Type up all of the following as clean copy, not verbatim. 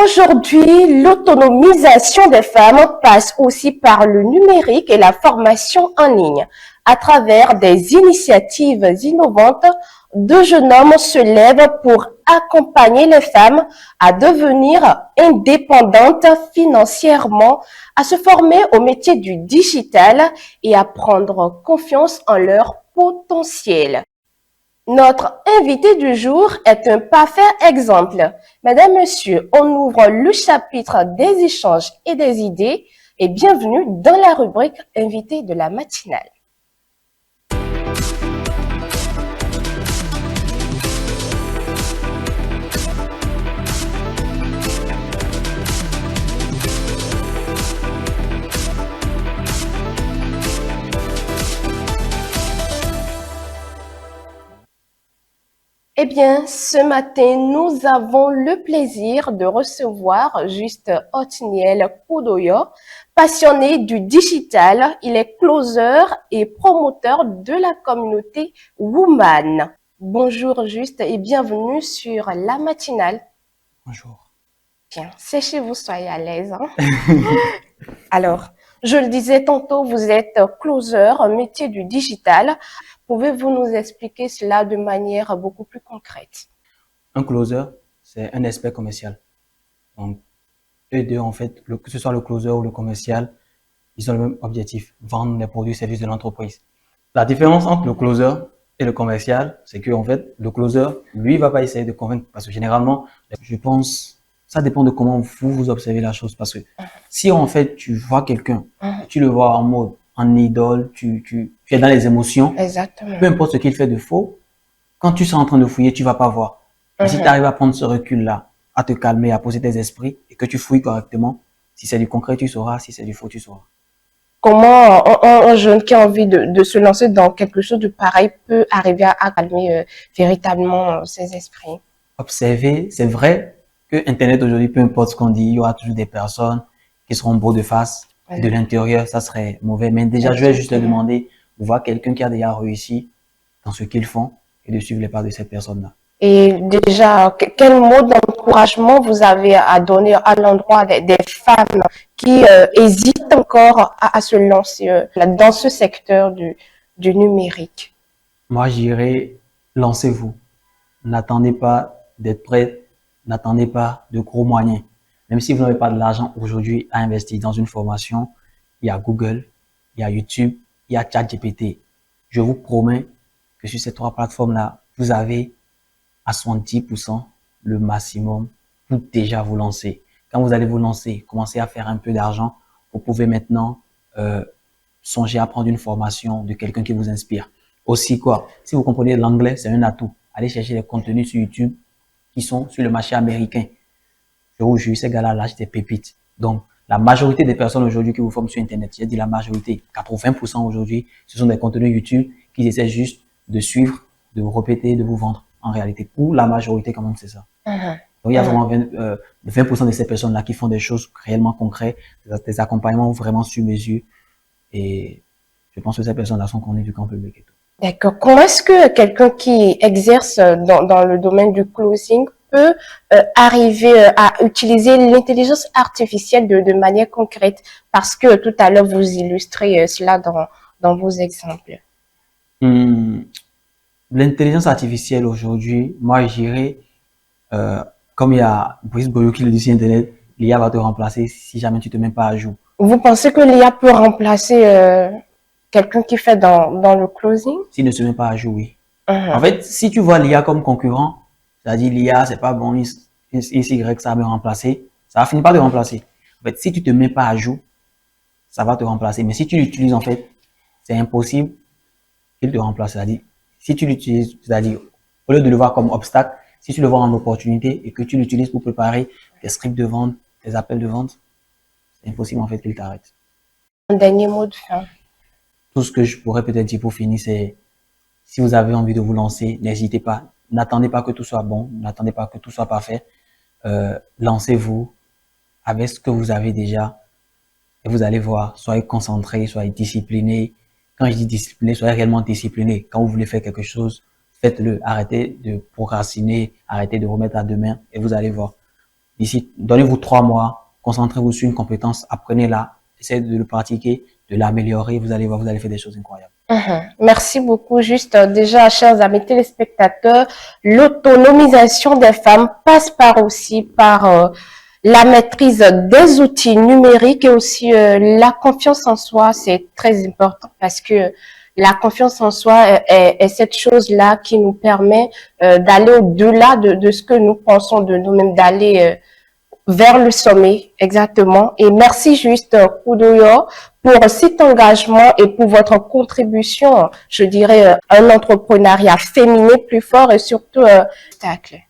Aujourd'hui, l'autonomisation des femmes passe aussi par le numérique et la formation en ligne. À travers des initiatives innovantes, deux jeunes hommes se lèvent pour accompagner les femmes à devenir indépendantes financièrement, à se former au métier du digital et à prendre confiance en leur potentiel. Notre invité du jour est un parfait exemple. Mesdames, Messieurs, on ouvre le chapitre des échanges et des idées et bienvenue dans la rubrique invité de la matinale. Eh bien, ce matin, nous avons le plaisir de recevoir Juste Otniel Koudoyo, passionné du digital. Il est closer et promoteur de la communauté Woman. Bonjour Juste et bienvenue sur la matinale. Bonjour. Bien, c'est chez vous, soyez à l'aise. Alors, je le disais tantôt, vous êtes closer, un métier du digital. Pouvez-vous nous expliquer cela de manière beaucoup plus concrète? Un closer, c'est un expert commercial. Donc, eux deux, en fait, que ce soit le closer ou le commercial, ils ont le même objectif, vendre les produits et services de l'entreprise. La différence entre le closer et le commercial, c'est que, en fait, le closer, lui, va pas essayer de convaincre, parce que généralement, je pense, ça dépend de comment vous observez la chose, parce que si, en fait, tu vois quelqu'un, tu le vois en mode, en idole, tu es dans les émotions, Exactement. peu importe ce qu'il fait de faux, quand tu seras en train de fouiller, tu vas pas voir. Mais si tu arrives à prendre ce recul-là, à te calmer, à poser tes esprits et que tu fouilles correctement, si c'est du concret, tu sauras. Si c'est du faux, tu sauras. Comment un jeune qui a envie de se lancer dans quelque chose de pareil peut arriver à calmer véritablement ses esprits? Observer, c'est vrai que Internet aujourd'hui, peu importe ce qu'on dit, il y aura toujours des personnes qui seront beaux de face. De l'intérieur, ça serait mauvais. Mais déjà, je vais juste te demander de voir quelqu'un qui a déjà réussi dans ce qu'ils font et de suivre les pas de cette personne-là. Et déjà, quel mot d'encouragement vous avez à donner à l'endroit des femmes qui hésitent encore à se lancer dans ce secteur du numérique? Moi, j'irais, lancez-vous. N'attendez pas d'être prêt, n'attendez pas de gros moyens. Même si vous n'avez pas de l'argent aujourd'hui à investir dans une formation, il y a Google, il y a YouTube, il y a ChatGPT. Je vous promets que sur ces trois plateformes-là, vous avez à 70% le maximum pour déjà vous lancer. Quand vous allez vous lancer, commencez à faire un peu d'argent, vous pouvez maintenant songer à prendre une formation de quelqu'un qui vous inspire. Aussi quoi, si vous comprenez l'anglais, c'est un atout. Allez chercher les contenus sur YouTube qui sont sur le marché américain. Je vous jure, ces gars-là lâchent des pépites. Donc, la majorité des personnes aujourd'hui qui vous forment sur Internet, j'ai dit la majorité, 80% aujourd'hui, ce sont des contenus YouTube qui essaient juste de suivre, de vous répéter, de vous vendre. En réalité, pour la majorité, quand même, c'est ça. Donc, il y a vraiment 20% de ces personnes-là qui font des choses réellement concrètes, des accompagnements vraiment sur mesure. Et je pense que ces personnes-là sont connues du grand public et tout. D'accord. Comment est-ce que quelqu'un qui exerce dans le domaine du closing peut arriver à utiliser l'intelligence artificielle de manière concrète? Parce que tout à l'heure, vous illustrez cela dans vos exemples. L'intelligence artificielle aujourd'hui, moi, je dirais, comme il y a Brice Boyo qui le dit sur Internet, l'IA va te remplacer si jamais tu te mets pas à jour. Vous pensez que l'IA peut remplacer quelqu'un qui fait dans le closing? S'il ne se met pas à jour, oui. En fait, si tu vois l'IA comme concurrent, c'est-à-dire l'IA, c'est pas bon, Y, ça va me remplacer, ça va finir par te remplacer. En fait, si tu te mets pas à jour, ça va te remplacer. Mais si tu l'utilises, en fait, c'est impossible qu'il te remplace. C'est-à-dire, si tu l'utilises, c'est-à-dire, au lieu de le voir comme obstacle, si tu le vois en opportunité et que tu l'utilises pour préparer tes scripts de vente, tes appels de vente, c'est impossible, en fait, qu'il t'arrête. Un dernier mot de fin. Tout ce que je pourrais peut-être dire pour finir, c'est si vous avez envie de vous lancer, n'hésitez pas. N'attendez pas que tout soit bon, n'attendez pas que tout soit parfait. Lancez-vous avec ce que vous avez déjà et vous allez voir, soyez concentré, soyez discipliné. Quand je dis discipliné, soyez réellement discipliné. Quand vous voulez faire quelque chose, faites-le. Arrêtez de procrastiner, arrêtez de remettre à demain et vous allez voir. Donnez-vous 3 mois, concentrez-vous sur une compétence, apprenez-la, essayez de le pratiquer, de l'améliorer, vous allez voir, vous allez faire des choses incroyables. Merci beaucoup. Juste déjà, chers amis téléspectateurs, l'autonomisation des femmes passe par la maîtrise des outils numériques et aussi la confiance en soi. C'est très important parce que la confiance en soi est cette chose-là qui nous permet d'aller au-delà de ce que nous pensons de nous-mêmes, d'aller vers le sommet, exactement. Et merci juste, Kudoyo, pour cet engagement et pour votre contribution, je dirais, à un entrepreneuriat féminin plus fort et surtout, obstacle.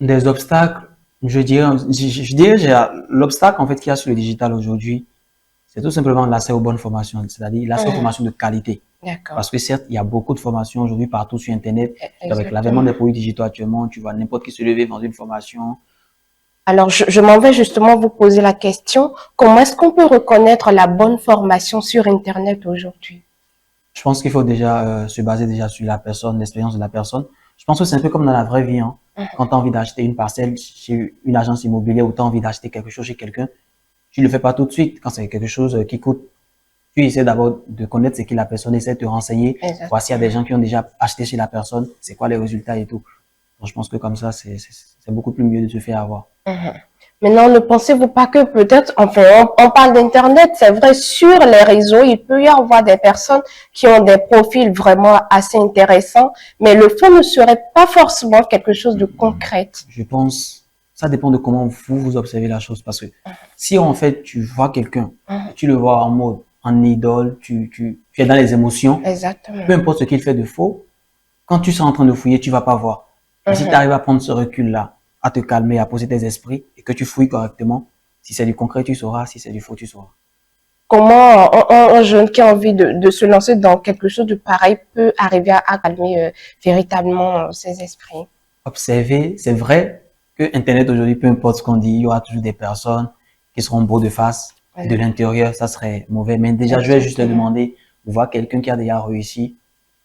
Des obstacles, je dirais, l'obstacle en fait qu'il y a sur le digital aujourd'hui, c'est tout simplement l'accès aux bonnes formations, c'est-à-dire l'accès aux formations de qualité. D'accord. Parce que certes, il y a beaucoup de formations aujourd'hui partout sur Internet. Avec Exactement. l'avènement des produits digitaux actuellement, tu vois n'importe qui se lever dans une formation. Alors, je m'en vais justement vous poser la question, comment est-ce qu'on peut reconnaître la bonne formation sur Internet aujourd'hui? Je pense qu'il faut déjà se baser déjà sur la personne, l'expérience de la personne. Je pense que c'est un peu comme dans la vraie vie. Hein. Quand tu as envie d'acheter une parcelle chez une agence immobilière ou tu as envie d'acheter quelque chose chez quelqu'un, tu le fais pas tout de suite. Quand c'est quelque chose qui coûte, tu essaies d'abord de connaître ce que la personne essaie de te renseigner. Exactement. Voici, il y a des gens qui ont déjà acheté chez la personne, c'est quoi les résultats et tout. Donc, je pense que comme ça, c'est beaucoup plus mieux de se faire avoir. Maintenant, ne pensez-vous pas que peut-être, enfin, on parle d'Internet, c'est vrai, sur les réseaux, il peut y avoir des personnes qui ont des profils vraiment assez intéressants, mais le fond ne serait pas forcément quelque chose de concret. Je pense, ça dépend de comment vous observez la chose, parce que si en fait tu vois quelqu'un, tu le vois en mode, en idole, tu es dans les émotions, Exactement. peu importe ce qu'il fait de faux, quand tu seras en train de fouiller, tu vas pas voir. Mais si tu arrives à prendre ce recul-là, à te calmer, à poser tes esprits et que tu fouilles correctement, si c'est du concret, tu sauras, si c'est du faux, tu sauras. Comment un jeune qui a envie de se lancer dans quelque chose de pareil peut arriver à calmer véritablement ses esprits? Observer, c'est vrai que Internet aujourd'hui, peu importe ce qu'on dit, il y aura toujours des personnes qui seront beaux de face, de l'intérieur, ça serait mauvais. Mais déjà, je vais juste leur demander de voir quelqu'un qui a déjà réussi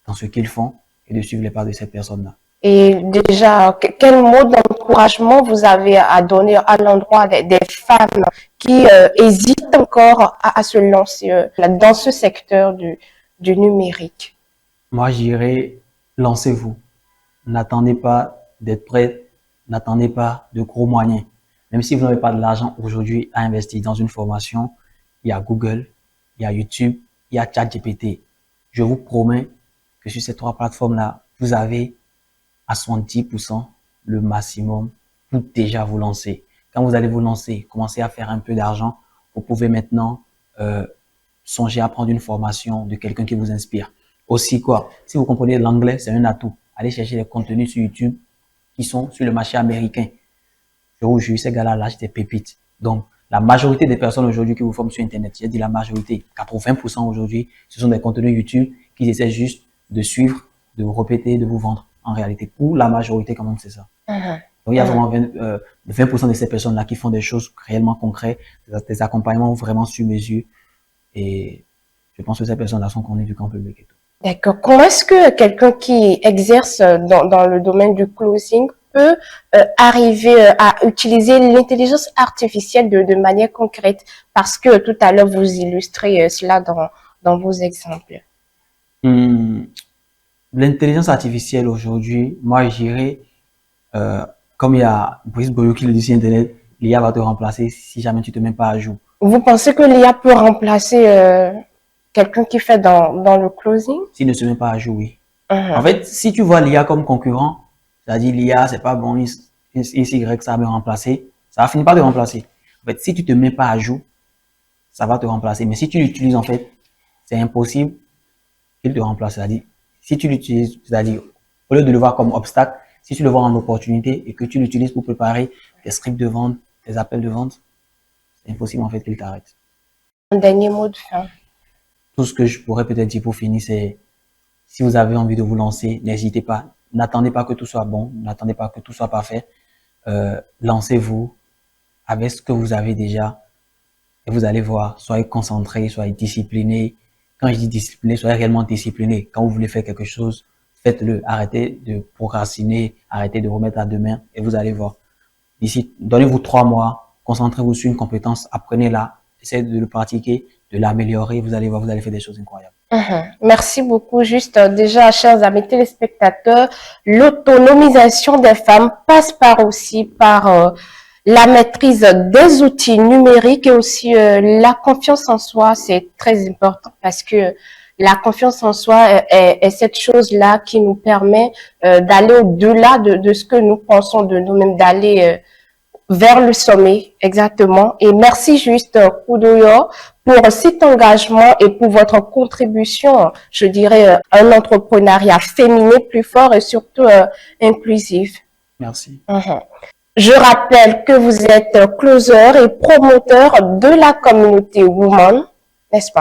dans ce qu'ils font et de suivre les pas de cette personne-là. Et déjà, quel mot d'encouragement vous avez à donner à l'endroit des femmes qui hésitent encore à se lancer dans ce secteur du numérique? Moi, j'irais, lancez-vous. N'attendez pas d'être prêt, n'attendez pas de gros moyens. Même si vous n'avez pas de l'argent aujourd'hui à investir dans une formation, il y a Google, il y a YouTube, il y a ChatGPT. Je vous promets que sur ces 3 plateformes-là, vous avez à 70% le maximum pour déjà vous lancer. Quand vous allez vous lancer, commencez à faire un peu d'argent, vous pouvez maintenant songer à prendre une formation de quelqu'un qui vous inspire. Aussi quoi, si vous comprenez l'anglais, c'est un atout. Allez chercher les contenus sur YouTube qui sont sur le marché américain. Je vous jure, ces gars-là lâchent des pépites. Donc, la majorité des personnes aujourd'hui qui vous forment sur Internet, j'ai dit la majorité, 80% aujourd'hui, ce sont des contenus YouTube qui essaient juste de suivre, de vous répéter, de vous vendre. En réalité, pour la majorité, quand même, c'est ça. Donc, il y a vraiment 20% de ces personnes-là qui font des choses réellement concrètes, des accompagnements vraiment sur mesure. Et je pense que ces personnes-là sont connues du grand public et tout. D'accord. Comment est-ce que quelqu'un qui exerce dans le domaine du closing peut arriver à utiliser l'intelligence artificielle de manière concrète? Parce que tout à l'heure, vous illustrez cela dans vos exemples. L'intelligence artificielle aujourd'hui, moi je dirais, comme il y a Brice Boyo qui le dit sur Internet, l'IA va te remplacer si jamais tu te mets pas à jour. Vous pensez que l'IA peut remplacer quelqu'un qui fait dans le closing? S'il ne se met pas à jour, oui. En fait, si tu vois l'IA comme concurrent, c'est-à-dire l'IA, c'est pas bon, Y, ça va me remplacer, ça va finir par te remplacer. En fait, si tu te mets pas à jour, ça va te remplacer. Mais si tu l'utilises, en fait, c'est impossible qu'il te remplace. C'est-à-dire, si tu l'utilises, c'est-à-dire, au lieu de le voir comme obstacle, si tu le vois en opportunité et que tu l'utilises pour préparer tes scripts de vente, tes appels de vente, c'est impossible en fait qu'il t'arrête. Un dernier mot de fin. Tout ce que je pourrais peut-être dire pour finir, c'est si vous avez envie de vous lancer, n'hésitez pas. N'attendez pas que tout soit bon, n'attendez pas que tout soit parfait. Lancez-vous avec ce que vous avez déjà et vous allez voir, soyez concentré, soyez discipliné. Quand je dis discipliné, soyez réellement discipliné. Quand vous voulez faire quelque chose, faites-le. Arrêtez de procrastiner, arrêtez de remettre à demain et vous allez voir. Donnez-vous 3 mois, concentrez-vous sur une compétence, apprenez-la, essayez de le pratiquer, de l'améliorer, vous allez voir, vous allez faire des choses incroyables. Merci beaucoup. Juste déjà, chers amis téléspectateurs, l'autonomisation des femmes passe par la maîtrise des outils numériques et aussi la confiance en soi. C'est très important parce que la confiance en soi est cette chose-là qui nous permet d'aller au-delà de ce que nous pensons de nous-mêmes, d'aller vers le sommet, exactement. Et merci juste, Kudoyo, pour cet engagement et pour votre contribution, je dirais, à un entrepreneuriat féminin plus fort et surtout inclusif. Merci. Je rappelle que vous êtes closer et promoteur de la communauté Woman, n'est-ce pas?